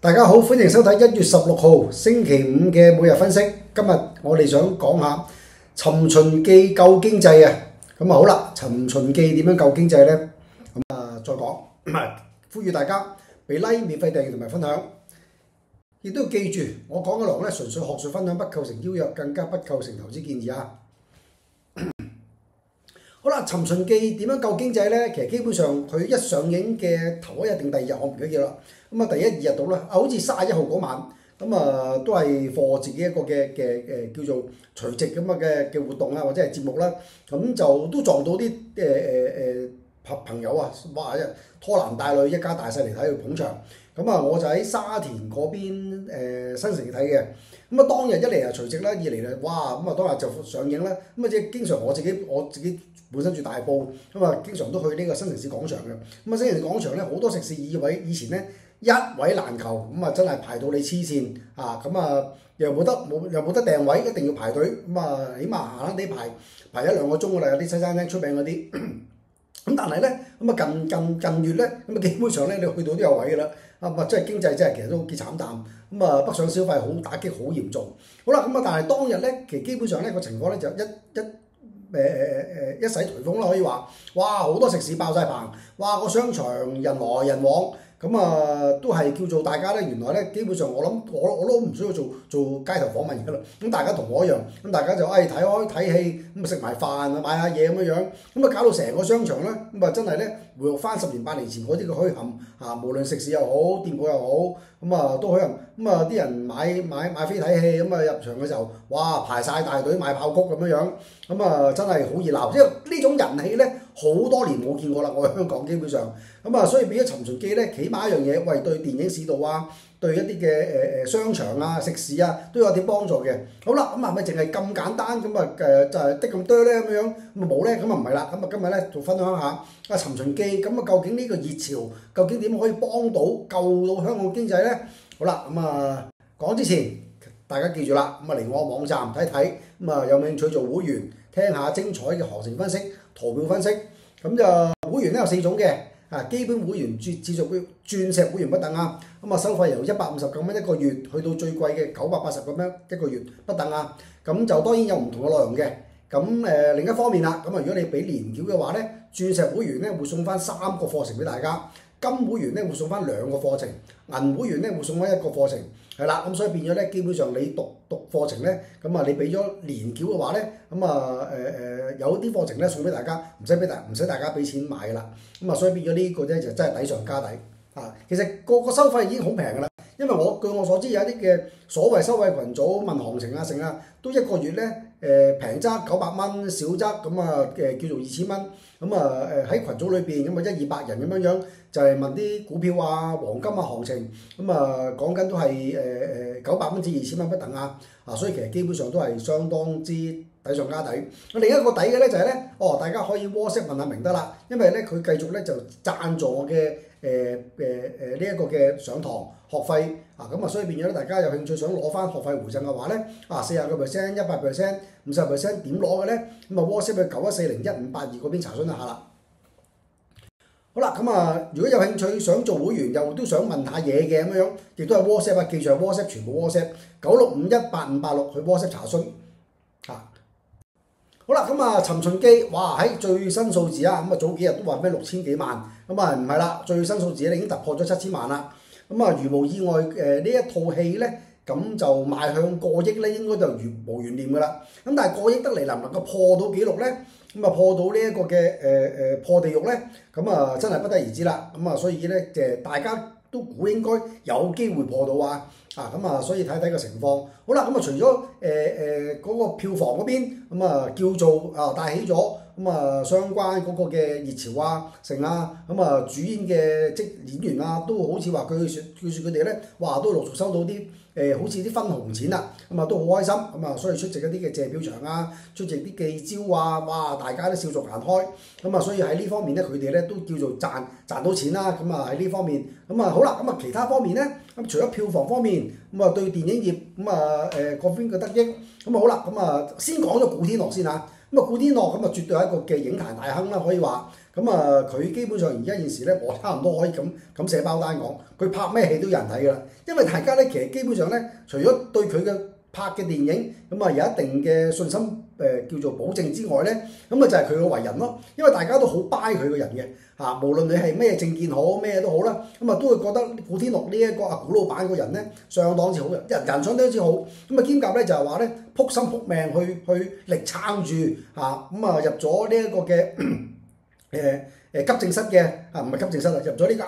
大家好，歡迎收睇1月16號星期五嘅每日分析。今日我哋想講下尋秦記救經濟啊。咁啊好啦，尋秦記點樣救經濟呢？再講，呼籲大家俾 like、免費訂閱同埋分享。亦都要記住，我講嘅內容咧純粹學術分享，不構成邀約，更加不構成投資建議啊。好啦，尋秦記點樣救經濟呢？其實基本上佢一上映嘅頭一日定第二日，我唔記得啦。咁啊，第一二日到啦，好似31號嗰晚，咁啊都係課自己一個嘅叫做除夕咁嘅活動啊，或者係節目啦。咁就都撞到啲朋友啊，哇！拖男帶女，一家大細嚟睇佢捧場。咁啊，我就喺沙田嗰邊新城睇嘅。咁啊，當日一嚟啊除夕啦，二嚟啊哇！咁啊當日就上映啦。咁啊即係經常我自己本身住大埔，咁啊經常都去呢個新城市廣場嘅。咁啊新城市廣場咧好多食肆以前咧一位難求，咁啊真係排到你黐線啊！咁啊又冇得訂位，一定要排隊。咁啊起碼閒閒地排1-2個鐘㗎啦，有啲西餐廳出名嗰啲。咁但係咧，咁啊近月咧，咁啊基本上咧，你去到都有位㗎啦。啊，即係經濟真係其實都幾慘淡。咁啊，北上消費好打擊，好嚴重。好啦，咁啊，但係當日咧，其實基本上咧個情況咧就一洗颱風啦，可以話，哇好多食肆爆晒棚，哇個商場人來人往。咁啊，都係叫做大家咧，原來咧基本上我諗我都唔需要做街頭訪問㗎啦。咁大家同我一樣，咁大家就睇開睇戲，咁啊食埋飯啊買下嘢咁樣樣，咁啊搞到成個商場咧，咁啊真係咧回復翻10年8年前嗰啲嘅墟冚啊，無論食肆又好，店鋪又好，咁啊都墟冚。咁啊啲人買飛睇戲，咁啊入場嘅時候，哇排晒大隊買爆谷咁樣樣，咁啊真係好熱鬧。即係呢種人氣咧，好多年冇見過啦，我喺香港基本上。咁啊，所以變咗尋秦記咧，起碼一樣嘢，喂對電影市道啊，對一啲嘅商場啊、食肆啊，都有啲幫助嘅。好啦，咁係咪淨係咁簡單咁啊？就係得咁多咧咁樣，咁啊冇咧，咁啊唔係啦。咁啊今日咧就分享下啊尋秦記，咁啊究竟呢個熱潮，究竟點可以幫到救到香港經濟咧？好啦，咁啊講之前，大家記住啦，咁啊嚟我網站睇睇，咁啊有興趣做會員，聽下精彩嘅行情分析、圖表分析。咁就會員咧有4種嘅。基本會員、鑽石會員不等啊，咁啊收費由159蚊一個月，去到最貴嘅980蚊一個月不等啊。咁就當然有唔同嘅內容嘅。咁另一方面啦，咁啊如果你俾年繳嘅話咧，鑽石會員咧會送翻3個課程俾大家，金會員咧會送翻2個課程，銀會員咧會送翻1個課程，係啦。咁所以變咗咧，基本上你讀課程咧，咁啊你俾咗年繳嘅話咧，咁啊有啲課程咧送俾大家，唔使大家俾錢買㗎啦。咁啊所以變咗呢個咧就真係抵上加抵啊！其實個收費已經好平㗎啦，因為據我所知有一啲嘅所謂收費群組問行情啊成啊，都一個月咧平則900蚊，少則咁啊叫做2000蚊。咁啊喺群組裏邊咁啊100-200人咁樣樣，就係問啲股票啊、黃金啊行情。咁啊講緊都係900蚊至2000蚊不等啊！所以其實基本上都係相當之抵上加抵。另一個抵嘅咧就係咧，大家可以 WhatsApp 問下明德啦，因為咧佢繼續咧就贊助我嘅呢一個嘅上堂學費啊，咁啊所以變咗咧，大家有興趣想攞翻學費回贈嘅話咧，40%、100%、50%點攞嘅咧？咁啊 WhatsApp 去91401582嗰邊查詢一下啦。好啦，咁啊如果有興趣想做會員又都想問下嘢嘅咁樣，亦都係 WhatsApp 啊，記住係 WhatsApp，全部 WhatsApp 96518586去 WhatsApp 查詢啊。好啦，咁啊尋秦記，哇喺最新數字啊，咁啊早幾日都話咩6000幾萬，咁啊唔係啦，最新數字咧已經突破咗7000萬啦。咁啊如無意外呢一套戲咧，咁就邁向過億咧，應該就如無懸念㗎啦。咁但係過億得嚟能唔能夠破到紀錄咧？咁啊破到呢一個嘅破地獄咧，咁啊真係不得而知啦。咁啊所以咧大家都估應該有機會破到啊！咁啊，所以睇睇個情況。好啦，咁啊除咗嗰個票房嗰邊，咁啊叫做帶起咗，咁啊相關嗰個嘅熱潮啊，成啊，咁啊主演嘅演員啊，都好似話據說佢哋咧，哇都陸續收到啲好似啲分紅錢啦，咁啊都好開心，咁啊所以出席一啲嘅謝票場啊，出席啲記招啊，哇大家都笑逐顏開，咁啊所以喺呢方面咧，佢哋咧都叫做賺到錢啦，咁啊喺呢方面，咁啊好啦，咁啊其他方面咧，咁除咗票房方面，咁啊對電影業咁啊各邊嘅得益，咁啊好啦，咁啊先講咗古天樂先嚇。咁啊，古天樂咁啊，絕對係一個嘅影壇大亨啦，可以話。咁啊，佢基本上而家現時咧，我差唔多可以咁寫包單講，佢拍咩戲都有人睇㗎啦。因為大家咧，其實基本上咧，除咗對佢嘅拍嘅電影咁啊有一定嘅信心叫做保證之外咧，咁啊就係佢嘅為人咯。因為大家都好 buy 佢個人嘅嚇，無論你係咩政見好咩都好啦，咁啊都會覺得古天樂呢一個古老闆個人咧相當之好人，人相當之好。咁啊兼夾咧就係話咧撲心撲命去力撐住嚇，咁啊入咗呢一個嘅急症室嘅唔係急症室啦，入咗呢個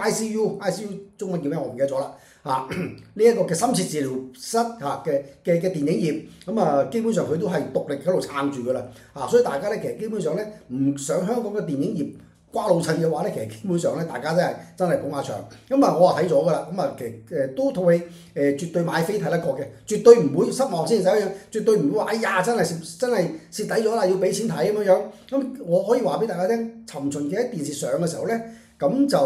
ICU 中文叫咩我唔記得咗啦嚇，呢一個嘅深切治療室嚇嘅電影業，咁啊基本上佢都係獨力喺度撐住㗎啦嚇，所以大家咧其實基本上咧唔想香港嘅電影業瓜老襯嘅話咧，其實基本上咧大家真係捧下場。咁啊我啊睇咗㗎啦，咁啊其實都套戲絕對買飛睇得過嘅，絕對唔會失望先走樣，絕對唔會話哎呀真係蝕底咗啦，要俾錢睇咁樣。咁我可以話俾大家聽，尋秦記喺電視上嘅時候咧，咁就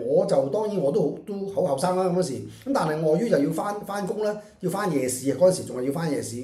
我就當然我都好後生啦嗰時，咁但係礙於就要翻工啦，要翻夜市啊，嗰陣時仲係要翻夜市，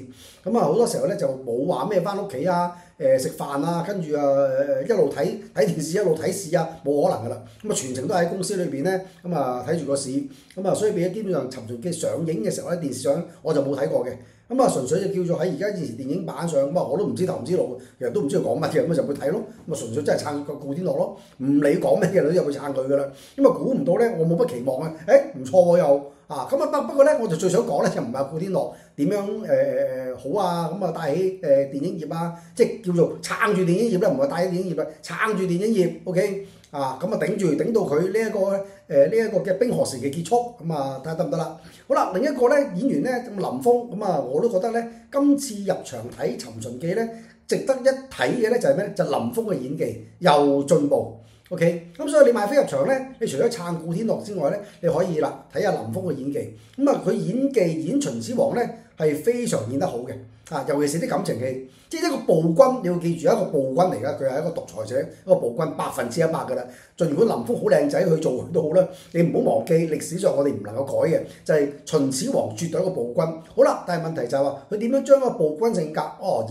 咁啊好多時候咧就冇話咩翻屋企啊食飯啊，跟住一路睇電視一路睇市啊，冇可能㗎啦，咁啊全程都喺公司裏邊咧，咁啊睇住個市，咁啊所以變咗基本上尋秦記上映嘅時候喺電視上我就冇睇過嘅。咁啊，純粹就叫做喺而家現時電影版上，咁啊我都唔知頭唔知路，其實都唔知佢講乜嘅，咁啊就去睇咯。咁啊純粹真係撐個古天樂咯，唔理講咩嘅都入去撐佢噶啦。咁啊估唔到咧，我冇乜期望啊，唔錯喎又啊，咁啊不過咧，我就最想講咧就唔係古天樂點樣好啊，咁啊帶起電影業啊，即係叫做撐住電影業啦，唔係帶起電影業啊，撐住電影業 ，OK。啊，咁啊頂到佢呢一個嘅冰河時期結束，咁啊睇下得唔得啦？好啦，另一個咧演員咧林峰，咁啊我都覺得咧今次入場睇《尋秦記》咧，值得一睇嘅咧就係咩咧？就林峰嘅演技又進步 ，OK。咁所以你買飛入場咧，你除咗撐古天樂之外咧，你可以啦睇下林峰嘅演技。咁啊佢演技演秦始皇咧係非常演得好嘅。啊，尤其是啲感情戲，即係一個暴君，你要記住一個暴君嚟㗎，佢係一個獨裁者，一個暴君100%㗎啦。儘管林峰好靚仔去做都好啦，你唔好忘記歷史上我哋唔能夠改嘅，就係秦始皇絕對一個暴君。好啦，但係問題就係話佢點樣將個暴君性格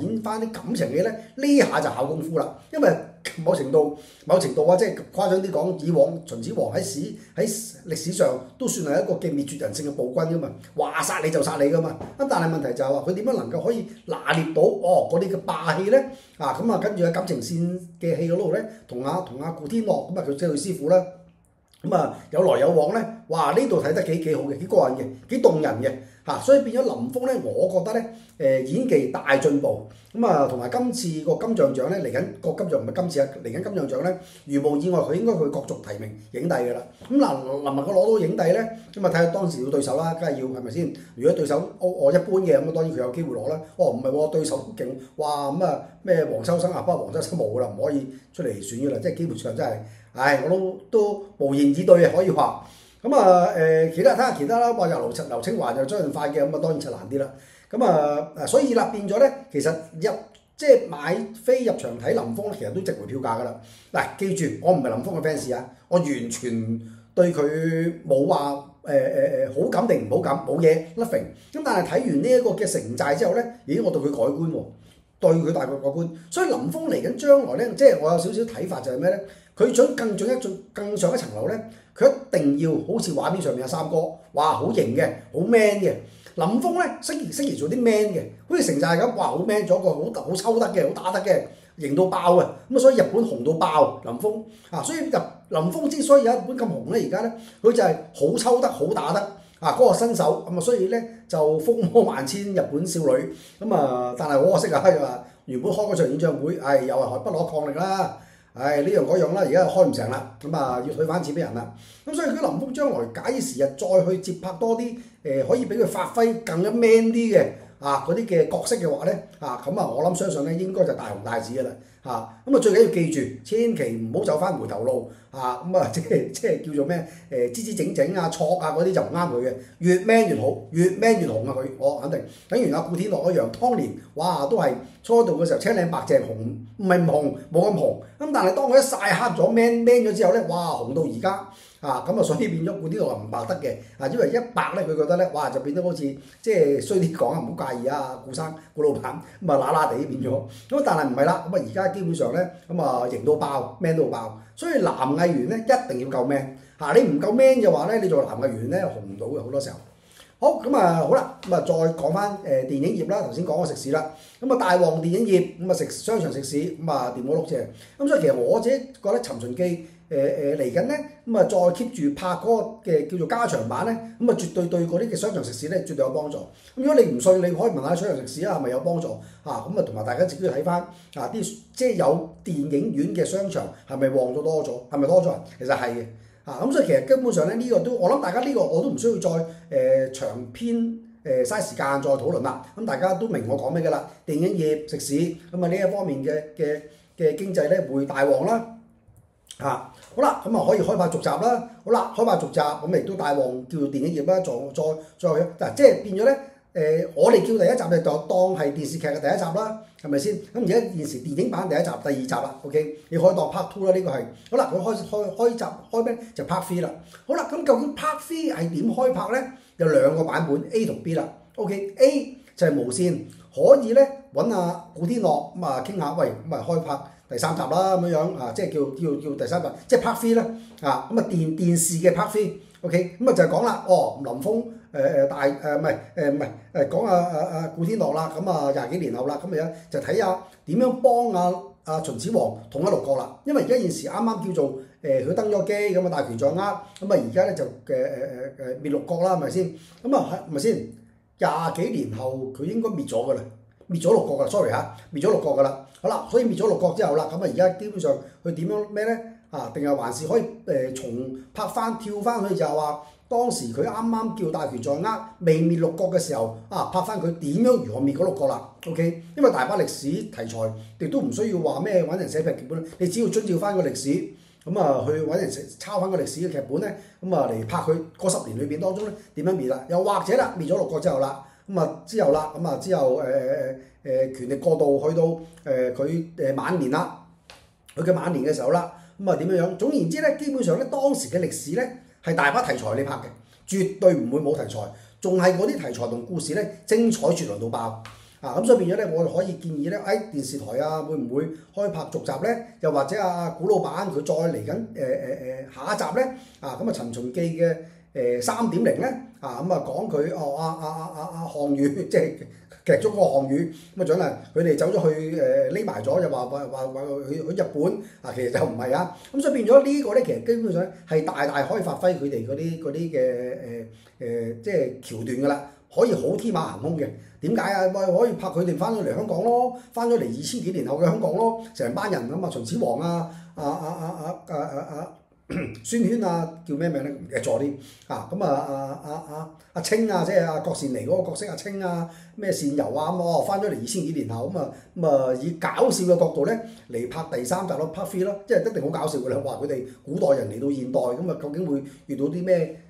演翻啲感情戲咧？呢下就考功夫啦，因為某程度啊，即係誇張啲講，以往秦始皇喺歷史上都算係一個嘅滅絕人性嘅暴君㗎嘛，話殺你就殺你㗎嘛。咁但係問題就係話佢點樣能夠可以拿捏到嗰啲嘅霸氣咧？啊咁啊，跟住喺感情線嘅戲嗰度咧，同阿古天樂咁啊，佢即係佢師傅啦。咁啊有來有往咧，哇！呢度睇得幾好嘅，幾過癮嘅，幾動人嘅嚇，所以變咗林峰咧，我覺得咧演技大進步。咁啊同埋今次個金像獎咧嚟緊個金像唔係今次啊，嚟緊金像獎咧，如無意外佢應該會角逐提名影帝㗎啦。咁嗱能唔能夠攞到影帝咧？咁啊睇下當時要對手啦，梗係要係咪先？如果對手我一般嘅咁啊，當然佢有機會攞啦。唔係喎，對手都勁，哇咁啊咩黃秋生啊，不過黃秋生冇㗎啦，唔可以出嚟選㗎啦，即係基本上真係。我都無言以對啊，可以話。咁啊其他睇下其他啦，話又劉青華又周潤發嘅，咁啊當然就難啲啦。咁啊所以啦變咗咧，其實即係買飛入場睇林峰，其實都值回票價㗎啦。嗱，記住我唔係林峰嘅 fans 啊，我完全對佢冇話好感定唔好感，冇嘢 nothing。咁但係睇完呢一個嘅城寨之後咧，咦我對佢改觀喎，對佢大改觀。所以林峰嚟緊將來咧，即係我有少少睇法就係咩咧？佢想更上一層樓咧，佢一定要好似畫面上面有三哥，哇好型嘅，好 man 嘅。林峰咧適宜做啲 man 嘅，好似城寨咁，哇好 man 咗個好抽得嘅，好打得嘅，型到爆啊！咁啊所以日本紅到爆林峰啊，所以林峰之所以有日本咁紅咧，而家咧佢就係好抽得，好打得啊嗰個身手咁啊，所以咧就風魔萬千日本少女咁啊，但係好可惜啊，話原本開嗰場演唱會，又係不攞抗力啦。呢樣嗰樣啦，而家開唔成啦，咁啊要退翻錢俾人啦。咁所以佢林峰將來假以時日再去接拍多啲可以俾佢發揮更加 man 啲嘅嗰啲嘅角色嘅話咧咁啊我諗相信咧應該就大紅大紫嘅啦咁啊最緊要記住，千祈唔好走翻回頭路咁啊即係叫做咩支整錯嗰啲就唔啱佢嘅，越 man 越好，越 man 越紅啊佢，我肯定。等於古天樂一樣，當年哇都係初到嘅時候青靚白淨紅，唔係唔紅冇咁紅，咁但係當佢一曬黑咗 man 咗之後咧，哇紅到而家咁啊所以變咗古天樂唔拍得嘅，因為一拍咧佢覺得咧，哇就變咗好似即係衰啲講啊，唔好介意啊，顧老闆咁啊乸乸地變咗，咁但係唔係啦，咁啊而家基本上咧咁啊型到爆，man 到爆，所以男藝員咧一定要夠 man，你唔夠 man 嘅話咧，你做男藝員咧紅唔到嘅好多時候。好咁啊，好啦，咁啊再講翻電影業啦，頭先講過食肆啦，咁啊大旺電影業咁啊商場食肆咁啊掂過碌蔗，咁所以其實我自己覺得《尋秦記》嚟緊咧，咁啊再 keep 住拍嗰個嘅叫做加長版咧，咁啊絕對對嗰啲嘅商場食肆咧絕對有幫助。咁如果你唔信，你可以問下商場食肆啊，係咪有幫助咁啊同埋大家自己要睇翻啲即係有電影院嘅商場係咪旺咗多咗，係咪多咗人？其實係嘅。咁所以其實根本上咧呢個都我諗大家呢個我都唔需要再長篇嘥時間再討論啦。咁大家都明我講咩㗎啦？電影業、食肆咁啊呢一方面嘅經濟咧會大旺啦。好啦，咁啊可以開拍續集啦。好啦，開拍續集咁亦都大旺叫做電影業啦。再即係變咗咧。我哋叫第一集就當係電視劇嘅第一集啦，係咪先？咁而家現時電影版第一集、第二集啦，OK， 你可以當 part two 啦，呢個係好啦。佢開集開咩？就 part three 啦。好啦，咁究竟 part three 係點開拍咧？有兩個版本 A 同 B 啦。OK，A 就係無線，可以咧揾阿古天樂咁啊傾下，喂咁啊開拍第三集啦咁樣即係叫第三集，即係 part three 啦。咁啊電視嘅 part three，OK， 咁啊就係講啦，林峯。講古天樂啦，咁啊20幾年後啦，咁而家就睇下點樣幫阿秦始皇統一六國啦。因為而家現時啱啱叫做佢登咗基，咁啊大權在握，咁啊而家咧就滅六國啦，係咪先？咁啊係咪先？20幾年後佢應該滅咗㗎啦，滅咗六國㗎啦 ，sorry 滅咗六國㗎啦。好啦，所以滅咗六國之後啦，咁啊而家基本上佢點樣咩咧？定係還是可以重拍翻跳翻去就係話。當時佢啱啱叫大權在握，未滅六國嘅時候，拍翻佢點樣如何滅嗰六國啦 ？OK， 因為大把歷史題材，亦都唔需要話咩揾人寫劇本，你只要遵照翻個歷史，咁啊去揾人抄翻個歷史嘅劇本咧，咁啊嚟拍佢嗰10年裏邊當中咧點樣滅啦？又或者啦，滅咗六國之後啦，咁啊之後權力過渡去到佢晚年啦，佢嘅晚年嘅時候啦，咁啊點樣樣？總言之咧，基本上咧當時嘅歷史咧。係大把題材你拍嘅，絕對唔會冇題材，仲係嗰啲題材同故事咧精彩絕倫到爆咁所以變咗咧，我哋可以建議咧，電視台會唔會開拍續集咧？又或者古老闆佢再嚟緊下一集咧《尋秦記》嘅3.0咧講佢項羽即係劇中嗰個項羽咁獎勵佢哋走咗去匿埋咗，又話去日本其實就唔係咁所以變咗呢個咧，其實基本上係大大可以發揮佢哋嗰啲嘅即係橋段㗎啦，可以好天馬行空嘅。點解可以拍佢哋翻咗嚟香港咯，翻咗嚟2000幾年後嘅香港咯，成班人秦始皇孫權叫咩名咧？唔記得咗啲阿青即係郭羨妮嗰個角色阿青咩倩柔咁翻咗嚟2000幾年後以搞笑嘅角度咧嚟拍第三集咯 ，part three 咯，即係一定好搞笑㗎啦！話佢哋古代人嚟到現代究竟會遇到啲咩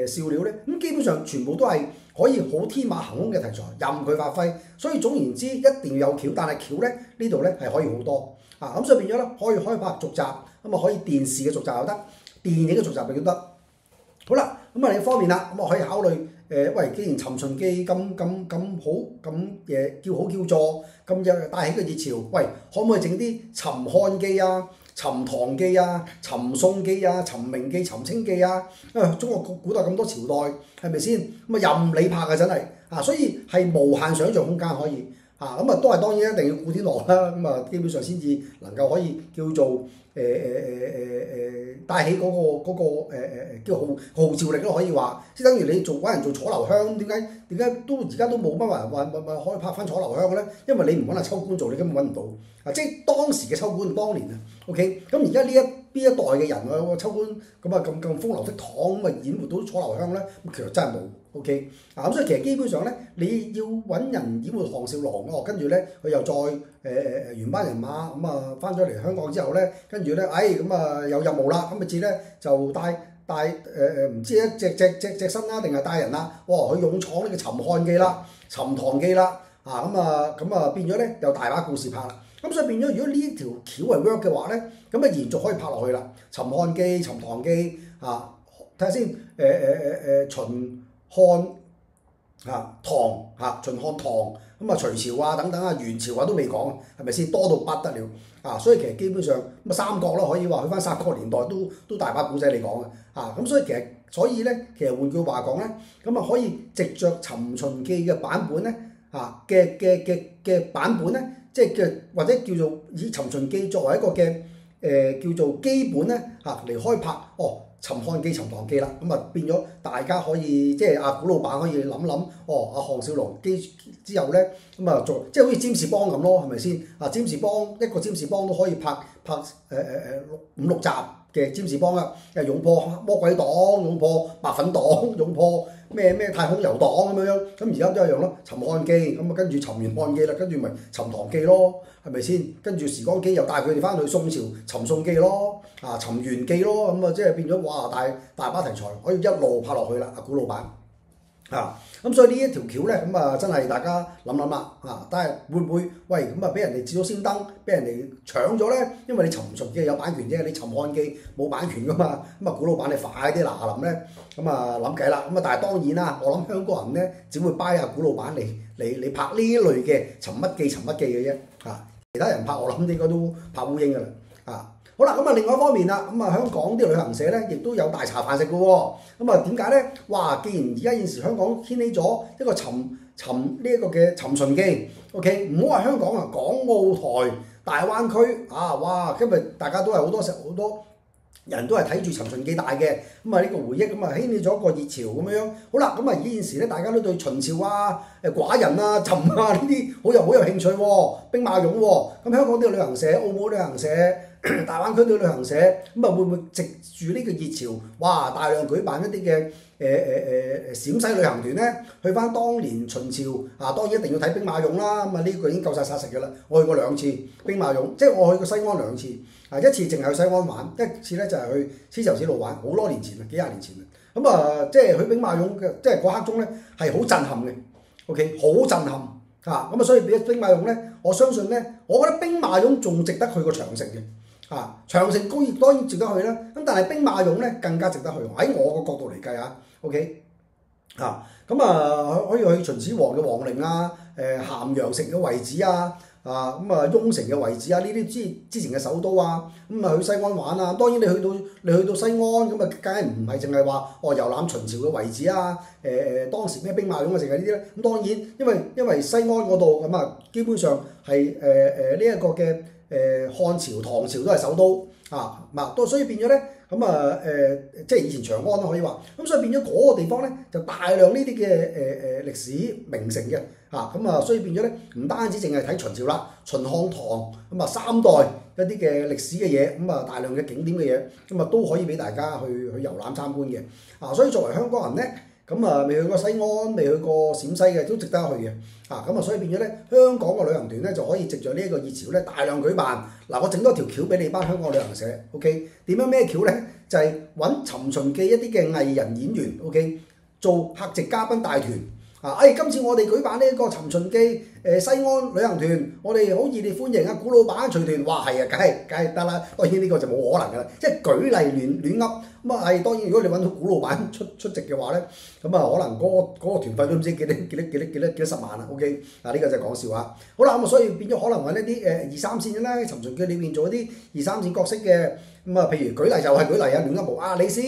笑料咧？咁基本上全部都係可以好天馬行空嘅題材，任佢發揮。所以總言之，一定要有橋，但係橋咧呢度咧係可以好多咁所以變咗咧可以開拍續集，可以電視嘅續集又得，電影嘅續集亦都得。好啦，另一方面啦，可以考慮喂，既然《尋秦記》咁好咁叫好叫座，咁又帶起個熱潮，喂，可唔可以整啲《尋漢記》《尋唐記》《尋宋記》《尋明記》《尋清記》中國古代咁多朝代，係咪先？任你拍嘅真係所以係無限想像空間可以都係當然一定要古天樂啦，基本上先至能夠可以叫做帶起嗰個叫號召力咯，可以話，即係等於你揾人做楚留香，點解都而家都冇乜人話可以拍翻楚留香嘅咧？因為你唔揾阿秋官做，你根本揾唔到即係當時嘅秋官，當年OK， 咁而家呢一代嘅人秋官咁風流倜儻演活到楚留香咧，其實真係冇。OK， 咁所以其實基本上咧，你要揾人演活項少龍跟住咧佢又再原班人馬翻咗嚟香港之後咧，跟住咧有任務啦，至咧就帶唔知一隻身啦，定係帶人啦，去勇闖呢個尋漢記啦、尋唐記啦，變咗咧又大把故事拍啦。咁所以變咗，如果呢條橋係 work 嘅話咧，延續可以拍落去啦。尋漢記、尋唐記睇下先，秦漢唐秦漢唐咁啊，隋朝啊等等啊，元朝啊都未講，係咪先？多到不得了啊！所以其實基本上咁三國啦，可以話去翻三國年代都大把古仔你講嘅咁所以咧，其實換句話講咧，咁啊可以藉着《尋秦記》嘅版本咧嘅版本咧，即係或者叫做以《尋秦記》作為一個嘅叫做基本咧嚟開拍《尋漢記》《尋唐記》啦，咁啊變咗大家可以即係古老闆可以諗諗，項少龍之後咧，咁啊做即係好似占士邦咁咯，係咪先？占士邦一個占士邦都可以拍5、6集嘅占士邦啦，勇破魔鬼黨、勇破白粉黨、勇破咩太空遊黨咁樣，咁而家都一樣咯，《尋漢記》咁啊跟住《尋完漢記》啦，跟住咪《尋唐記》咯，係咪先？跟住時光機又帶佢哋翻去宋朝《尋宋記》咯，《尋元記》咯，咁啊即係變咗哇大把題材可以一路拍落去啦，古老闆。咁所以呢一條橋咧，咁啊真係大家諗諗啦但係會唔會喂咁啊俾人哋照咗先登，俾人哋搶咗咧？因為你《尋秦記》有版權啫，你《尋漢記》冇版權噶嘛，咁古老闆你快啲嗱臨咧，咁啊諗計啦，咁但係當然啦，我諗香港人咧只會 buy 古老闆嚟拍呢類嘅尋乜記嘅啫其他人拍我諗應該都拍烏蠅噶啦好啦，咁啊另外一方面啦，咁啊香港啲旅行社咧，亦都有大茶飯食嘅喎。咁啊點解咧？哇！既然而家現時香港掀起咗一個尋呢一個嘅尋秦記 ，OK， 唔好話香港港澳台、大灣區哇！今日大家都係好多人都係睇住尋秦記大嘅，咁啊呢個回憶咁啊掀起咗一個熱潮咁樣。好啦，咁啊現時咧大家都對秦朝寡人尋呢啲好有興趣喎，兵馬俑喎。咁香港啲旅行社、澳門旅行社、大灣區啲旅行社，咁啊會唔會藉住呢個熱潮，哇大量舉辦一啲嘅陝西旅行團咧，去翻當年秦朝當然一定要睇兵馬俑啦。咁啊呢個已經夠晒殺食嘅啦。我去過2次兵馬俑，即係我去過西安2次。一次淨係去西安玩，一次咧就係去絲綢之路玩，好多年前啦，幾廿年前啦。咁即係去兵馬俑嘅，即係嗰刻鐘咧係好震撼嘅。OK， 好震撼咁啊，所以俾咗兵馬俑咧，我相信咧，我覺得兵馬俑仲值得去過長城嘅長城高亦當然值得去啦。咁但係兵馬俑咧更加值得去，喺我個角度嚟計OK 咁可以去秦始皇嘅皇陵咸陽城嘅遺址雍城嘅遺址呢啲之前嘅首都咁啊去西安玩當然你去到西安咁啊，梗係唔係淨係話遊覽秦朝嘅遺址當時咩兵馬俑淨係呢啲咧。咁當然因為西安嗰度咁基本上係呢一個嘅漢朝、唐朝都係首都所以變咗咧咁即係以前長安可以話，咁所以變咗嗰個地方咧就大量呢啲嘅歷史名城嘅所以變咗咧唔單止淨係睇秦朝啦，秦漢唐咁3代一啲嘅歷史嘅嘢，大量嘅景點嘅嘢，都可以俾大家去遊覽參觀嘅所以作為香港人咧，未去過西安、未去過陝西嘅都值得去嘅所以變咗咧香港嘅旅行團咧就可以藉著呢一個熱潮咧大量舉辦我整多條橋俾你班香港旅行社 OK 點樣咩橋咧？就係揾尋秦記一啲嘅藝人演員 OK 做客席嘉賓帶團今次我哋舉辦呢一個尋秦記西安旅行團，我哋好熱烈歡迎古老闆隨團。哇係梗係得啦，當然呢個就冇可能㗎啦，即係舉例亂噏當然如果你揾到古老闆出席嘅話咧，咁可能嗰個團費都唔知幾多十萬OK 呢個就係講笑好啦，所以變咗可能揾一啲2、3線咧，尋秦記裏面做一啲2、3線角色嘅譬如舉例就係舉例亂噏無李斯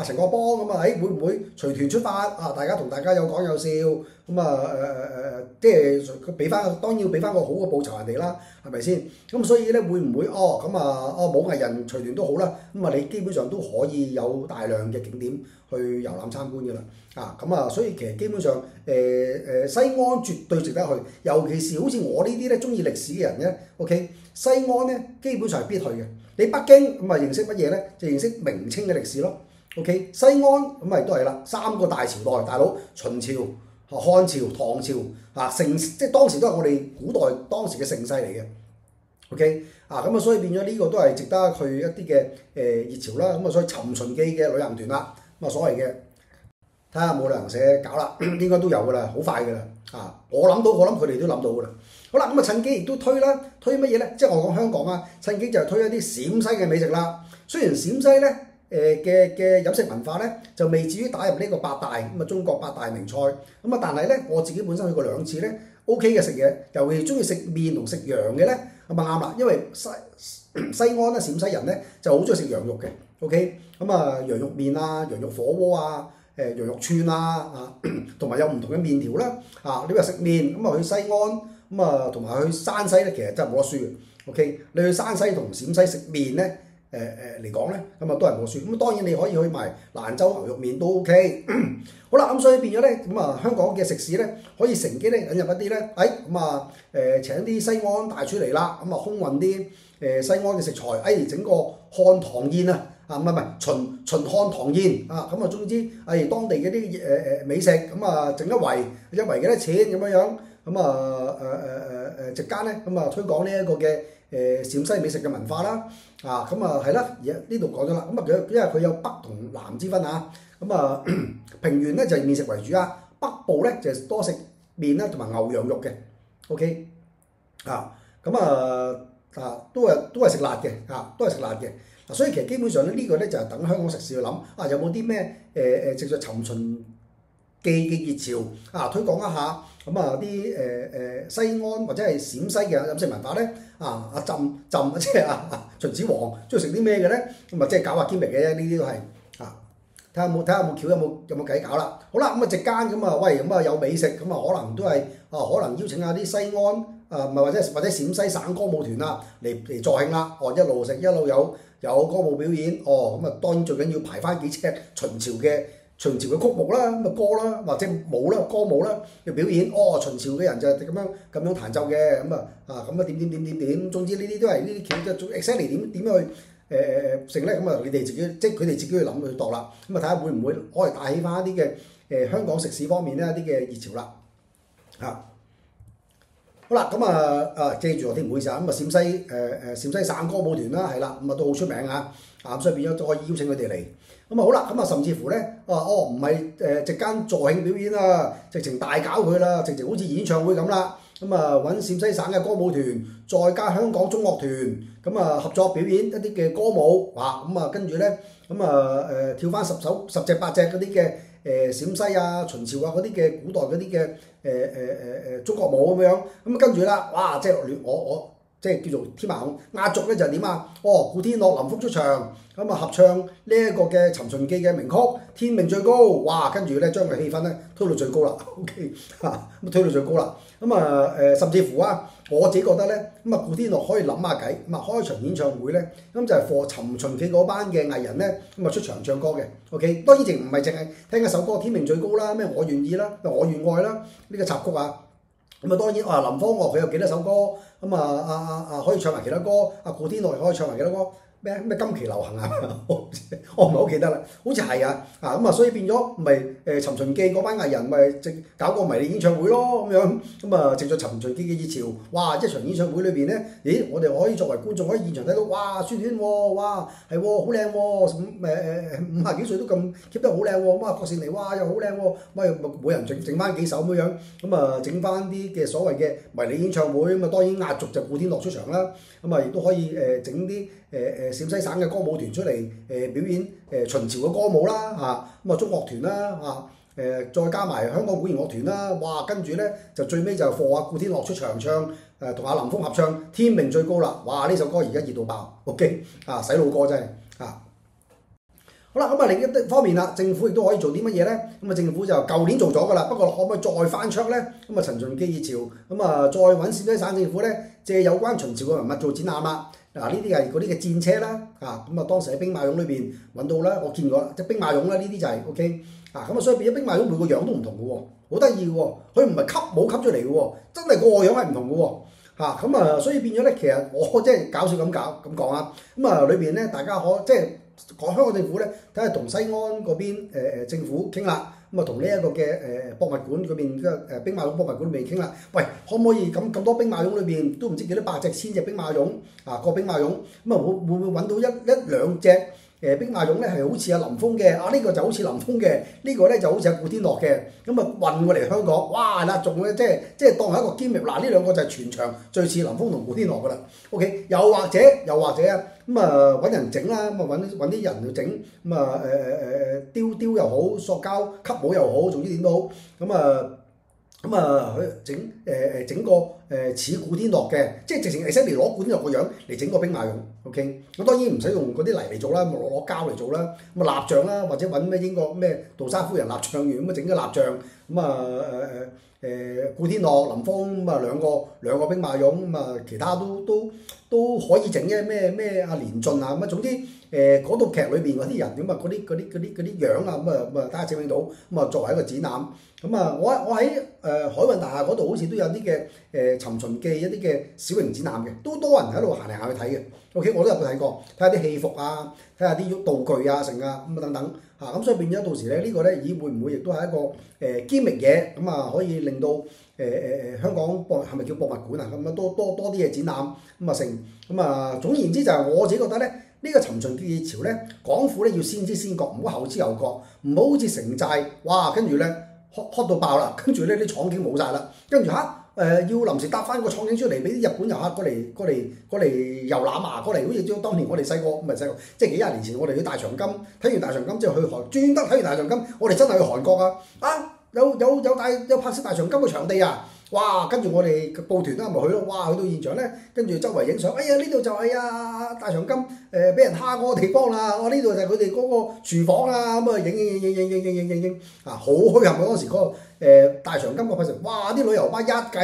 陳國邦會唔會隨團出發大家同大家有講有笑即係佢俾翻當然要俾翻個好嘅報酬人哋啦，係咪先？咁所以咧會唔會冇藝人隨團都好啦，你基本上都可以有大量嘅景點去遊覽參觀㗎啦所以其實基本上西安絕對值得去，尤其是好似我呢啲咧中意歷史嘅人咧 OK 西安咧基本上係必去嘅。你北京認識乜嘢咧？就認識明清嘅歷史咯 OK 西安都係啦，3個大朝代大佬秦朝、漢朝、唐朝即係當時都係我哋古代當時嘅盛世嚟嘅 OK 所以變咗呢個都係值得去一啲嘅熱潮啦。所以尋秦記嘅旅行團啦所謂嘅睇下冇旅行社搞啦，應該都有㗎啦，好快㗎啦我諗佢哋都諗到㗎啦。好啦，趁機亦都推乜嘢咧？即係我講香港趁機就係推一啲陝西嘅美食啦。雖然陝西咧嘅飲食文化咧，就未至於打入呢個八大咁啊中國八大名菜。咁啊，但係咧我自己本身去過2次咧 ，OK 嘅食嘢，尤其中意食麵同食羊嘅咧，咁啊啱啦，因為西安咧陝西人咧就好中意食羊肉嘅 ，OK， 咁啊羊肉麵啊、羊肉火鍋啊、羊肉串啊，同埋有唔同嘅麵條啦，你話食麵咁啊去西安，咁啊同埋去山西咧，其實真係冇得輸嘅 ，OK， 你去山西同陝西食麵咧。嚟講咧，咁啊都係冇輸。咁當然你可以去埋蘭州牛肉麵都 OK。好啦，咁所以變咗咧，咁啊香港嘅食肆咧可以乘機咧引入一啲咧，咁啊請啲西安大廚嚟啦，咁啊空運啲西安嘅食材，整個漢唐宴啊，唔係秦漢唐宴啊，咁啊總之當地嘅啲美食，咁啊整一圍幾多錢咁樣樣，咁啊席間咧咁啊推廣呢一個嘅陝西美食嘅文化啦。咁啊係啦，而家呢度講咗啦，咁啊因為佢有北同南之分啊，咁啊平原咧就係麵食為主啊，北部咧就係多食麵啦同埋牛羊肉嘅 ，OK， 咁都係食辣嘅，都係食辣嘅，所以其實基本上咧呢個咧就係等香港食肆去諗，有冇啲咩藉著尋秦記嘅熱潮推廣一下，咁啊啲西安或者係陝西嘅飲食文化咧，阿朕即係秦始皇中意食啲咩嘅咧，咁啊即係搞下兼明嘅啫，呢啲都係睇下有冇橋有冇計搞啦。好啦，咁啊席間咁啊喂，咁啊有美食，咁啊可能都係可能邀請下啲西安或者陝西省歌舞團嚟助興啦，一路食一路有歌舞表演，咁啊當然最緊要排翻幾隻秦朝嘅曲目啦，咁啊歌啦或者舞啦歌舞啦嘅表演，秦朝嘅人就係咁樣彈奏嘅，咁啊點，總之呢啲都係呢啲橋，就 exactly 點樣去成咧，咁啊你哋自己即係佢哋自己去諗去度啦，咁啊睇下會唔會可以帶起翻一啲嘅香港食肆方面咧一啲嘅熱潮啦，好啦，咁記住我啲唔好意思咁陝西省歌舞團啦，係啦，咁啊都好出名咁所以變咗都可以邀請佢哋嚟。咁好啦，咁甚至乎咧，唔係席間助興表演啊，直情大搞佢啦，直情好似演唱會咁啦。咁揾陝西省嘅歌舞團，再加香港中樂團，咁合作表演一啲嘅歌舞，跟住咧，跳翻10隻8隻嗰啲嘅陝西啊、秦朝啊嗰啲嘅古代嗰啲嘅中國舞咁樣，咁跟住啦，哇！即係我即係叫做天馬行壓軸咧就係點啊？古天樂、林峰出場，咁合唱呢一個嘅《尋秦記》嘅名曲《天命最高》，哇！跟住咧將個氣氛咧推到最高啦 ，OK 咁推到最高啦。甚至乎我自己覺得咧，古天樂可以諗下計，開場演唱會咧，咁就係課《尋秦記》嗰班嘅藝人咧，出場唱歌嘅 ，OK。當然唔係淨係聽一首歌《天命最高》啦，咩我願意啦，我願愛啦，呢個插曲啊。咁當然林芳樂佢有幾多首歌，可以唱埋其他歌，古天樂可以唱埋幾多歌，咩今期流行我唔係好記得啦，好似係所以變咗唔係尋秦記嗰班藝人咪搞個迷你演唱會咯咁樣，藉著尋秦記嘅熱潮，哇！一場演唱會裏邊咧，咦！我哋可以作為觀眾可以現場睇到，哇！宣傳喎，哇！係喎，好靚喎，50幾歲都咁 keep 得好靚喎，郭羨妮哇又好靚喎，每人整翻幾首咁樣，整翻啲嘅所謂嘅迷你演唱會，當然壓軸就古天樂出場啦，亦都可以整啲陝西省嘅歌舞團出嚟表演秦朝嘅歌舞啦，中樂團啦，再加埋香港管弦樂團啦，哇！跟住咧就最尾就賀古天樂出場唱同林峰合唱《天命最高》啦，哇！呢首歌而家熱到爆 ，OK 洗腦歌真係好啦，另一方面啦，政府亦都可以做啲乜嘢咧？政府就舊年做咗噶啦，不過可唔可以再翻出咧？尋秦記熱潮，再揾陝西省政府咧，借有關秦朝嘅文物做展覽啦。呢啲係嗰啲嘅戰車啦，當時喺兵馬俑裏邊揾到啦，我見過啦，即係兵馬俑啦，呢啲就係 OK，所以變咗兵馬俑每個樣都唔同嘅喎，好得意嘅喎，佢唔係冇吸出嚟嘅喎，真係個個樣係唔同嘅喎，所以變咗咧，其實我即係搞笑咁講裏邊咧大家即係講香港政府咧，睇下同西安嗰邊政府傾啦。同呢一個嘅博物館嗰邊嘅兵馬俑博物館裏邊傾啦，喂，可唔可以咁多兵馬俑裏邊都唔知幾多百隻千隻兵馬俑個兵馬俑，會唔會揾到一兩隻兵馬俑咧係好似阿林峰嘅，呢個就好似林峰嘅，呢個咧就好似阿古天樂嘅，運過嚟香港，哇係啦，仲咧即係當係一個兼職，呢兩個就係全場最似林峰同古天樂噶啦 ，OK，又或者咁啊揾人整啦，咁啊揾啲人去整，咁啊雕又好，塑膠吸帽又好，總之點都好，佢整個似古天樂嘅，即係直情 exactly 攞古天樂個樣嚟整個兵馬俑 ，OK。咁當然唔使用嗰啲泥嚟做啦，攞膠嚟做啦。咁啊蠟像啦，或者揾咩英國咩杜莎夫人蠟像園咁啊整咗蠟像，咁啊古天樂、林峯咁啊兩個兵馬俑，咁啊其他都可以整嘅，咩阿連俊啊咁啊，總之嗰套劇裏邊嗰啲人咁啊嗰啲樣啊咁啊大家整唔到，咁啊作為一個展覽。咁啊，我喺海運大廈嗰度好似都有啲嘅尋秦記一啲嘅小型展覽嘅，都多人喺度行嚟行去睇嘅。OK， 我都入去睇過，睇下啲戲服啊，睇下啲道具啊、成啊咁啊等等嚇。咁所以變咗到時咧，呢個咧咦會唔會亦都係一個堅力嘢咁啊？可以令到香港係咪叫博物館啊？咁啊多啲嘅展覽咁啊成咁啊。總言之就係我自己覺得咧，呢個尋秦記潮咧，港府咧要先知先覺，唔好後知後覺，唔好好似城寨哇，跟住咧。hot 到爆啦，跟住咧啲廠景冇晒啦，跟住要臨時搭翻個廠景出嚟俾啲日本遊客過嚟遊覽啊，過嚟好似當年我哋細個唔係細個，即係幾廿年前我哋去大長今，睇完大長今之後去專登睇完大長今，我哋真係去韓國啊！有拍攝大長今嘅場地啊！哇！跟住我哋報團啦，咪去咯！哇！去到現場咧，跟住周圍影相。哎呀，呢度就係大長今俾人蝦嗰個地方啦！我呢度就係佢哋嗰個廚房啊！咁啊影啊！好墟冚啊！當時嗰個大長今個拍攝，哇！啲旅遊巴一架接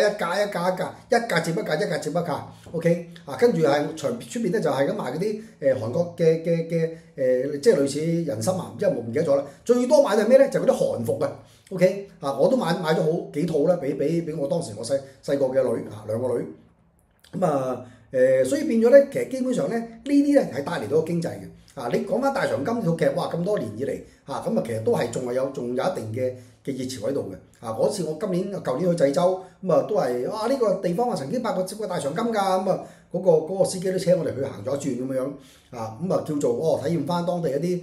一架 OK 啊！跟住係場出邊咧就係咁賣嗰啲韓國嘅即係類似人參啊，唔知有冇唔記得咗啦。最多買係咩咧？就嗰啲韓服啊！OK 啊！我都買咗好幾套啦，俾我當時我細個嘅女啊兩個女咁啊所以變咗咧，其實基本上咧呢啲咧係帶嚟到個經濟嘅啊！你講翻大長今套劇，哇咁多年以嚟啊咁啊，其實都係仲有一定嘅熱潮喺度嘅啊！嗰次我舊年去濟州咁啊，都係呢個地方啊曾經拍過大長今㗎咁啊，嗰個司機都車我哋去行咗一轉咁樣啊咁啊叫做體驗翻當地一啲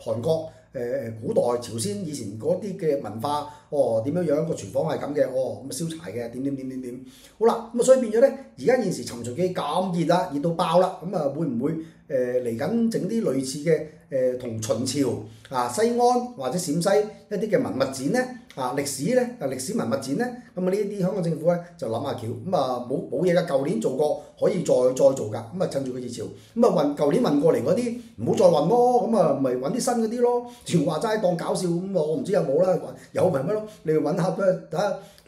韓國。古代朝鮮以前嗰啲嘅文化，點樣個廚房係咁嘅，咁燒柴嘅點，好啦，咁啊所以變咗咧，而家現時尋秦記咁熱啦，熱到爆啦，咁啊會唔會嚟緊整啲類似嘅同秦朝西安或者陝西一啲嘅文物展咧歷史文物展咧，咁啊呢啲香港政府咧就諗下橋，咁啊冇嘢㗎，舊年做過可以再做㗎，咁啊趁住個熱潮，咁啊舊年運過嚟嗰啲唔好再運咯，咁啊咪揾啲新嗰啲咯。全話齋當搞笑咁我唔知有冇啦，有咪乜咯？你揾下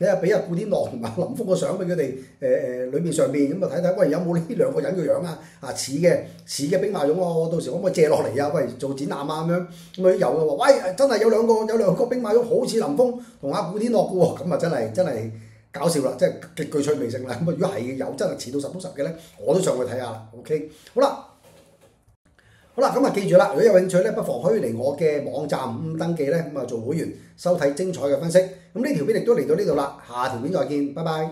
睇下俾阿古天樂同埋林峯個相俾佢哋裏邊上邊咁啊睇睇，喂有冇呢兩個人嘅樣啊？似嘅兵馬俑喎，到時可唔可以借落嚟啊？喂做展覽啊咁樣，咁佢有嘅喎，喂真係有兩個兵馬俑好似林峯同阿古天樂嘅喎，咁啊真係搞笑啦，即係極具趣味性啦。咁啊如果係有真係似到實都實嘅咧，我都上去睇下啦。OK， 好啦。好啦，咁啊記住啦，如果有興趣咧，不妨可以嚟我嘅網站登記咧，咁啊做會員收睇精彩嘅分析。咁呢條片亦都嚟到呢度啦，下條片再見，拜拜。